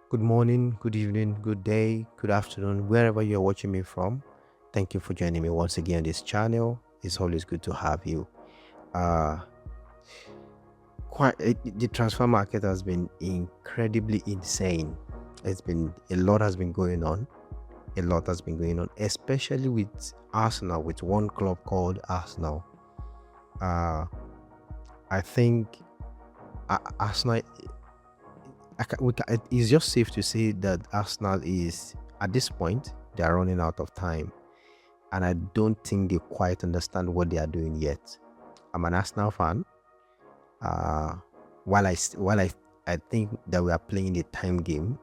Good morning, good evening, good day, good afternoon, wherever you're watching me from. Thank you for joining me once again on this channel. It's always good to have you. Uh, the transfer market has been incredibly insane. It's been a lot has been going on. A lot has been going on, especially with Arsenal, with one club called Arsenal. Uh, I think Arsenal. It's just safe to say that Arsenal is at this point they are running out of time, and I don't think they quite understand what they are doing yet. I'm an Arsenal fan. Uh, while I think that we are playing the time game,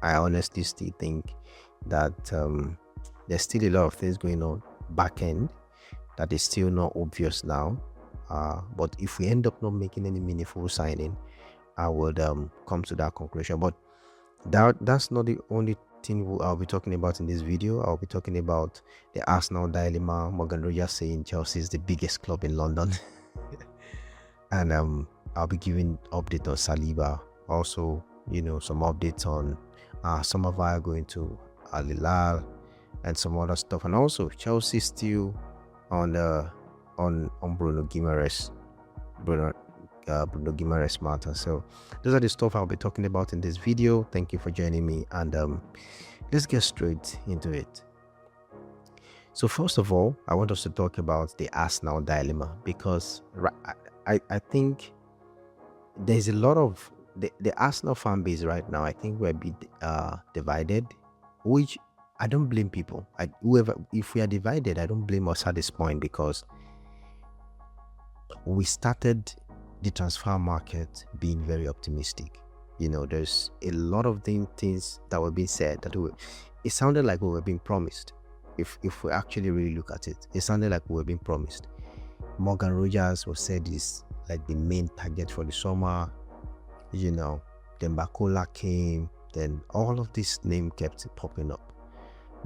I honestly still think that there's still a lot of things going on back end that is still not obvious now. But if we end up not making any meaningful signing, I would come to that conclusion. But that's not the only thing I'll be talking about in this video. I'll be talking about the Arsenal dilemma. Morgan Rogers saying Chelsea is the biggest club in London, and I'll be giving update on Saliba. Also, some updates on Sommerville going to Al Hilal and some other stuff, and also Chelsea still on Bruno Guimaraes. Bruno Guimaraes matter. So those are the stuff I'll be talking about in this video. Thank you for joining me, and let's get straight into it. So first of all, I want us to talk about the Arsenal dilemma, because I think there's a lot of the Arsenal fan base right now. I think we're a bit divided, which I don't blame people. If we are divided, I don't blame us at this point, because we started the transfer market being very optimistic. There's a lot of things that were being said that it sounded like we were being promised. If we actually really look at it, it sounded like we were being promised. Morgan Rogers was said is like the main target for the summer. Then Bakola came, then all of this name kept popping up.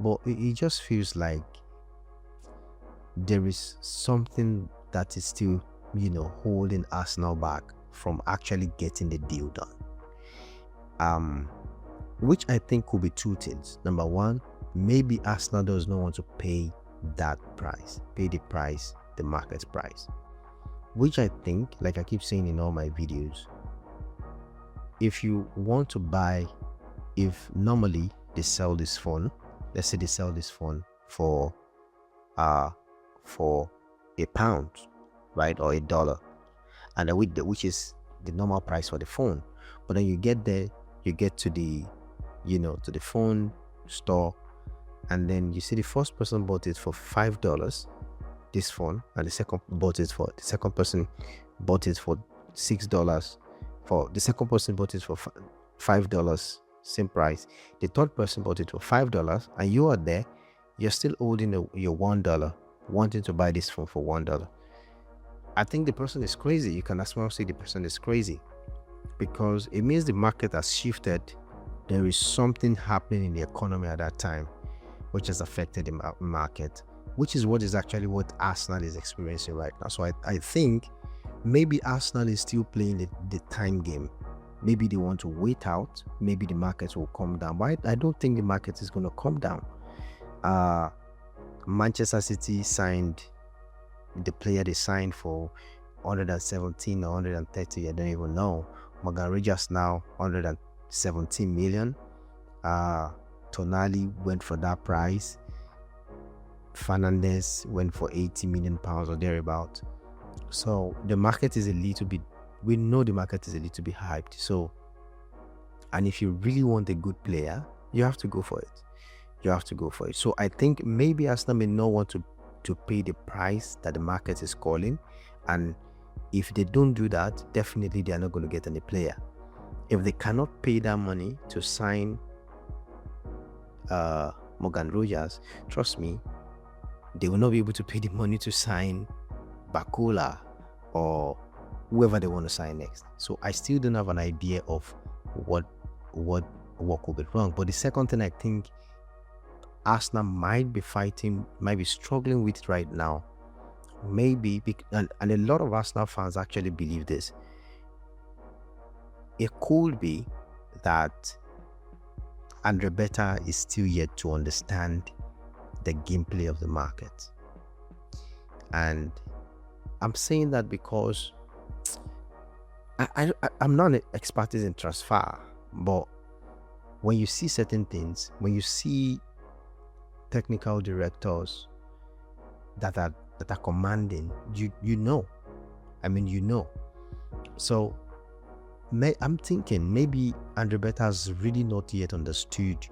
But it just feels like there is something that is still holding Arsenal back from actually getting the deal done. Which I think could be two things. Number one, maybe Arsenal does not want to pay that price, the market price. Which I think, like I keep saying in all my videos, if you want to buy, if normally they sell this phone, let's say they sell this phone for £1, right, or $1, and which is the normal price for the phone. But then you get there, you get to the to the phone store, and then you see the first person bought it for $5, this phone, and the second person bought it for $6. For the second person bought it for $5, same price. The third person bought it for $5, and you are there, you're still holding your $1, wanting to buy this phone for $1. I think the person is crazy. You can as well say the person is crazy, because it means the market has shifted. There is something happening in the economy at that time which has affected the market, which is what Arsenal is experiencing right now. So I think maybe Arsenal is still playing the time game. Maybe they want to wait out. Maybe the market will come down. But I don't think the market is going to come down. Manchester City signed the player they signed for 117 or 130, I don't even know. Morgan Rogers now 117 million. Tonali went for that price. Fernandez went for 80 million pounds or thereabout. So the market is we know the market is a little bit hyped. So, and if you really want a good player, you have to go for it. So I think maybe Arsenal may not want to pay the price that the market is calling, and if they don't do that, definitely they are not going to get any player. If they cannot pay that money to sign Morgan Rogers, trust me, they will not be able to pay the money to sign Bakola or whoever they want to sign next. So I still don't have an idea of what could be wrong. But the second thing I think Arsenal might be struggling with right now, maybe, and a lot of Arsenal fans actually believe this, it could be that Andre Beta is still yet to understand the gameplay of the market. And I'm saying that because I'm not an expert in transfer, but when you see certain things, when you see technical directors that are commanding, you know. I mean, you know. So I'm thinking maybe Andre Beta has really not yet understood,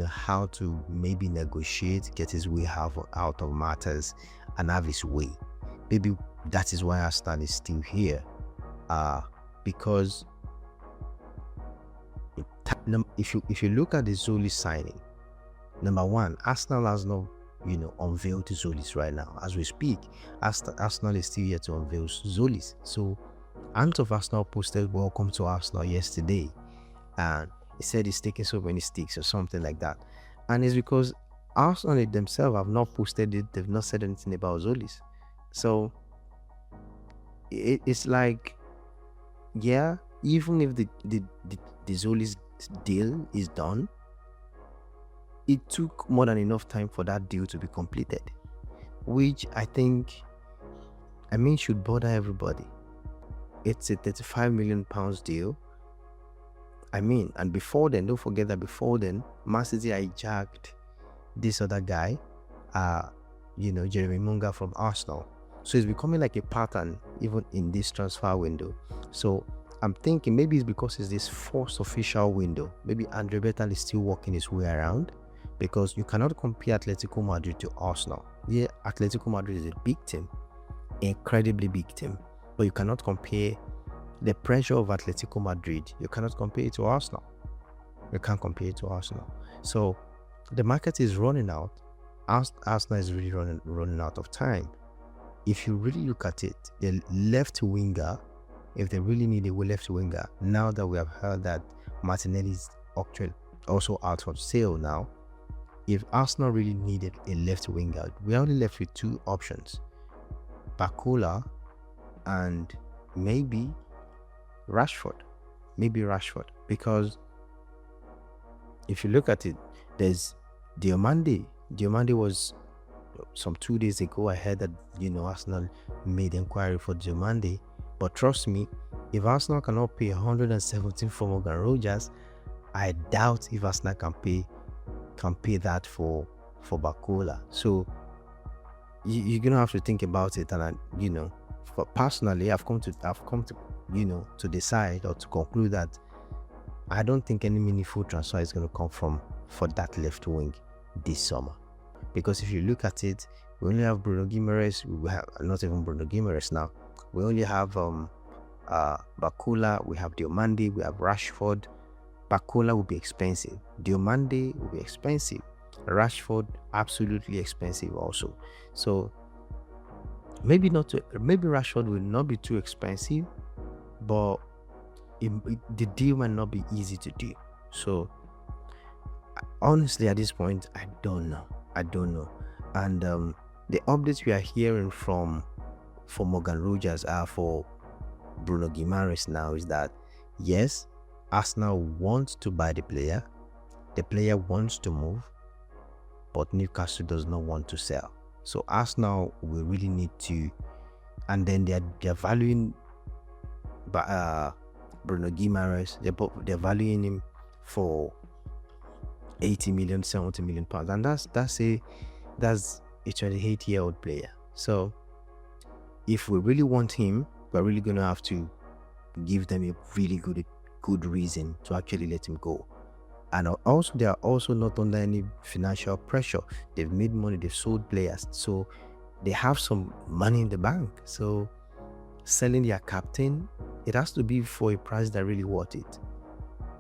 how to maybe negotiate, get his way out of matters, and have his way. Maybe that is why Arsenal is still here. Because if you look at the Zoli signing, number one, Arsenal has not unveiled Zolis right now as we speak. Arsenal is still here to unveil Zolis. So Ant of Arsenal posted "Welcome to Arsenal" yesterday, and he said he's taking so many sticks or something like that, and it's because Arsenal themselves have not posted it. They've not said anything about Zolis. So it's like, yeah, even if the Zolis deal is done, it took more than enough time for that deal to be completed, which I think, should bother everybody. It's a £35 million deal. And before then, don't forget that before then, Man City hijacked this other guy, Jeremy Munga from Arsenal. So it's becoming like a pattern even in this transfer window. So I'm thinking maybe it's because it's this first official window. Maybe Andre Beta is still working his way around, because you cannot compare Atletico Madrid to Arsenal. Yeah, Atletico Madrid is a big team, incredibly big team, but you cannot compare the pressure of Atletico Madrid. You cannot compare it to Arsenal. You can't compare it to Arsenal. So the market is running out. Arsenal is really running out of time. If you really look at it, the left winger, if they really need a left winger, now that we have heard that Martinelli is also out for sale now, if Arsenal really needed a left winger, we're only left with two options: Bakula and maybe Rashford. Because if you look at it, there's Diomande. Diomande was some 2 days ago. I heard that Arsenal made inquiry for Diomande, but trust me, if Arsenal cannot pay 117 for Morgan Rogers, I doubt if Arsenal can pay that for Bakula. So you're gonna have to think about it. And personally, I've come to to decide or to conclude that I don't think any meaningful transfer is going to come for that left wing this summer. Because if you look at it, we only have Bruno Guimaraes. We have not even Bruno Guimaraes now. We only have Bakula. We have Diomande. We have Rashford. Bakula will be expensive. Diomande will be expensive. Rashford absolutely expensive also. So maybe Rashford will not be too expensive, but the deal might not be easy to do. So honestly, at this point, I don't know. And the updates we are hearing for Morgan Rogers are for Bruno Guimaraes now is that yes, Arsenal wants to buy the player wants to move, but Newcastle does not want to sell. So Arsenal will really need to, and then they're valuing Bruno Guimaraes. They're valuing him for 80 million, 70 million pounds, and that's a 28-year-old player. So if we really want him, we're really gonna have to give them a really good reason to actually let him go. And also, they are also not under any financial pressure. They've made money, they've sold players, so they have some money in the bank. So selling their captain, it has to be for a price that really worth it.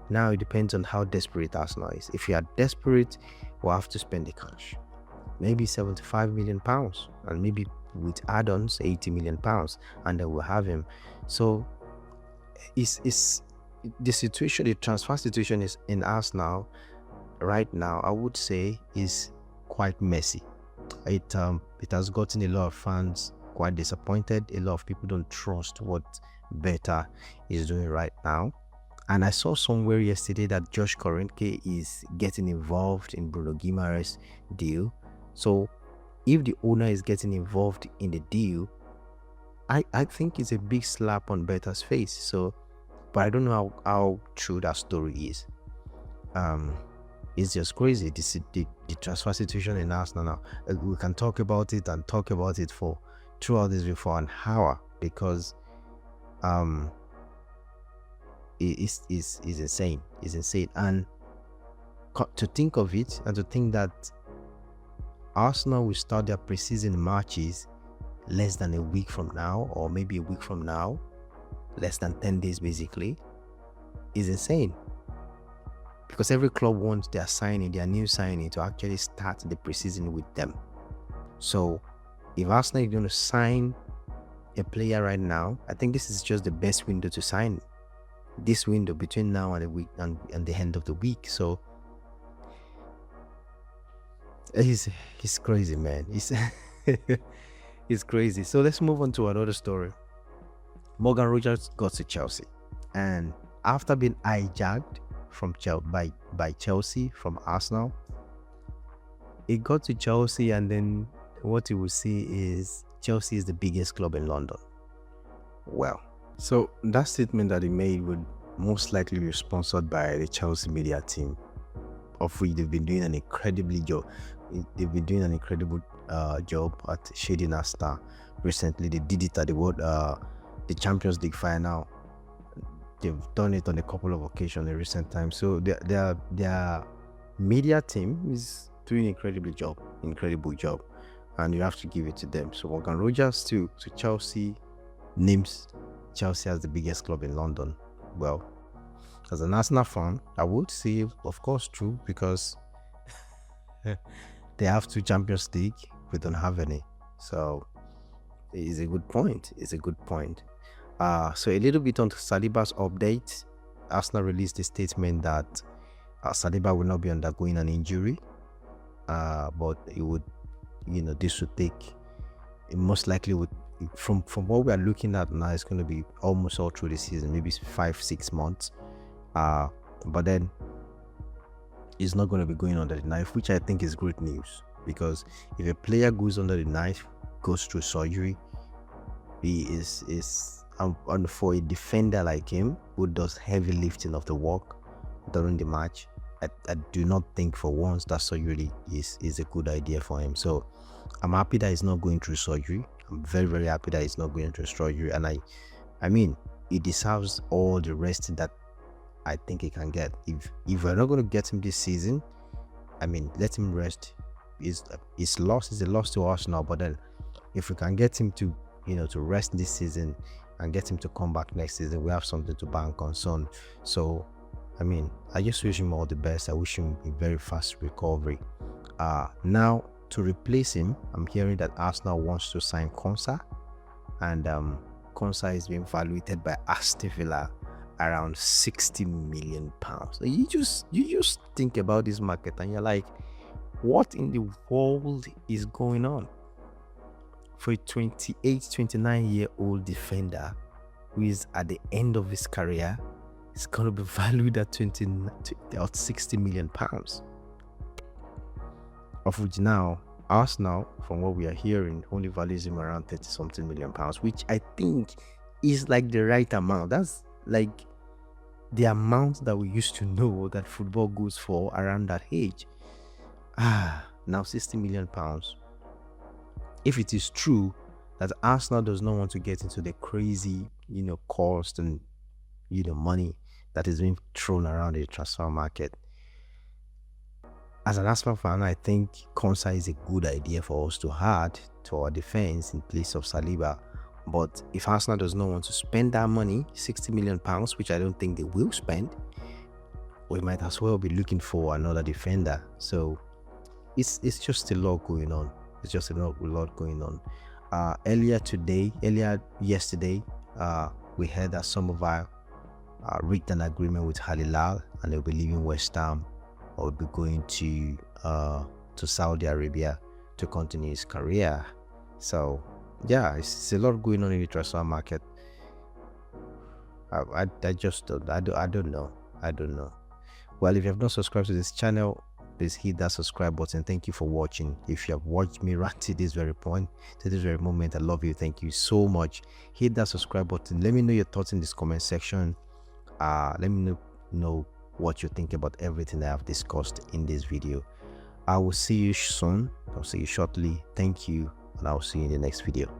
Now it depends on how desperate Arsenal is. If you are desperate, we'll have to spend the cash, maybe 75 million pounds, and maybe with add-ons 80 million pounds, and then we'll have him. So it's the transfer situation is in Arsenal right now, I would say, is quite messy. It has gotten a lot of fans quite disappointed. A lot of people don't trust what Beta is doing right now, And I saw somewhere yesterday that Josh Korenke is getting involved in Bruno Guimaraes' deal. So if the owner is getting involved in the deal, I think it's a big slap on Beta's face. So, but I don't know how true that story is. It's just crazy. The transfer situation in Arsenal now. We can talk about it and talk about it for throughout this for an hour, because it's insane. It's insane. And to think of it, and to think that Arsenal will start their preseason matches less than a week from now, or maybe a week from now, less than 10 days basically, is insane. Because every club wants their new signing, to actually start the preseason with them. So if Arsenal is going to sign a player right now, I think this is just the best window to sign. This window between now and the week and the end of the week. So it's crazy, man. It's crazy. So let's move on to another story. Morgan Rogers got to Chelsea, and after being hijacked from by Chelsea from Arsenal, he got to Chelsea, and then what you will see is Chelsea is the biggest club in London. Well, so that statement that he made would most likely be sponsored by the Chelsea media team, of which they've been doing an incredible job. They've been doing an incredible job at shading our star. Recently, they did it at the Champions League final. They've done it on a couple of occasions in recent times. So their media team is doing an incredible job, and you have to give it to them. So Morgan Rogers to Chelsea names Chelsea as the biggest club in London. Well, as an Arsenal fan, I would say, of course, true, because they have 2 Champions League. We don't have any. So it's a good point. So a little bit on Saliba's update. Arsenal released a statement that Saliba will not be undergoing an injury, but it would, this would take, it most likely would, from what we are looking at now, it's going to be almost all through the season, maybe 5-6 months. But then it's not going to be going under the knife, which I think is great news, because if a player goes under the knife, goes through surgery, he is and for a defender like him who does heavy lifting of the work during the match, I do not think for once that surgery is a good idea for him. So I'm happy that he's not going through surgery. I'm very, very happy that he's not going through surgery, and I mean, he deserves all the rest that I think he can get. If we're not going to get him this season, I mean, let him rest. His loss is a loss to Arsenal, but then if we can get him to rest this season and get him to come back next season, we have something to bank on. So I mean, I just wish him all the best. I wish him a very fast recovery. Now, to replace him, I'm hearing that Arsenal wants to sign Konsa, and Konsa is being valued by Aston Villa around £60 million. You just think about this market and you're like, what in the world is going on? For a 29-year-old defender who is at the end of his career, it's going to be valued at £60 million. Of which now, Arsenal, from what we are hearing, only values him around £30-something million, which I think is like the right amount. That's like the amount that we used to know that football goes for around that age. Now £60 million. If it is true that Arsenal does not want to get into the crazy, cost and, money that is being thrown around the transfer market, as an Arsenal fan, I think Konsa is a good idea for us to add to our defense in place of Saliba. But if Arsenal does not want to spend that money, £60 million, which I don't think they will spend, we might as well be looking for another defender. So it's just a lot going on. It's just a lot going on. Earlier yesterday, we heard that some of our reached an agreement with Al Hilal, and they'll be leaving West Ham, or will be going to Saudi Arabia to continue his career. So yeah, it's a lot going on in the transfer market. I just don't. I don't know. I don't know. Well, if you have not subscribed to this channel, please hit that subscribe button. Thank you for watching. If you have watched me rant to this very point, to this very moment, I love you. Thank you so much. Hit that subscribe button. Let me know your thoughts in this comment section. Let me know what you think about everything I have discussed in this video. I will see you soon. I'll see you shortly. Thank you, and I'll see you in the next video.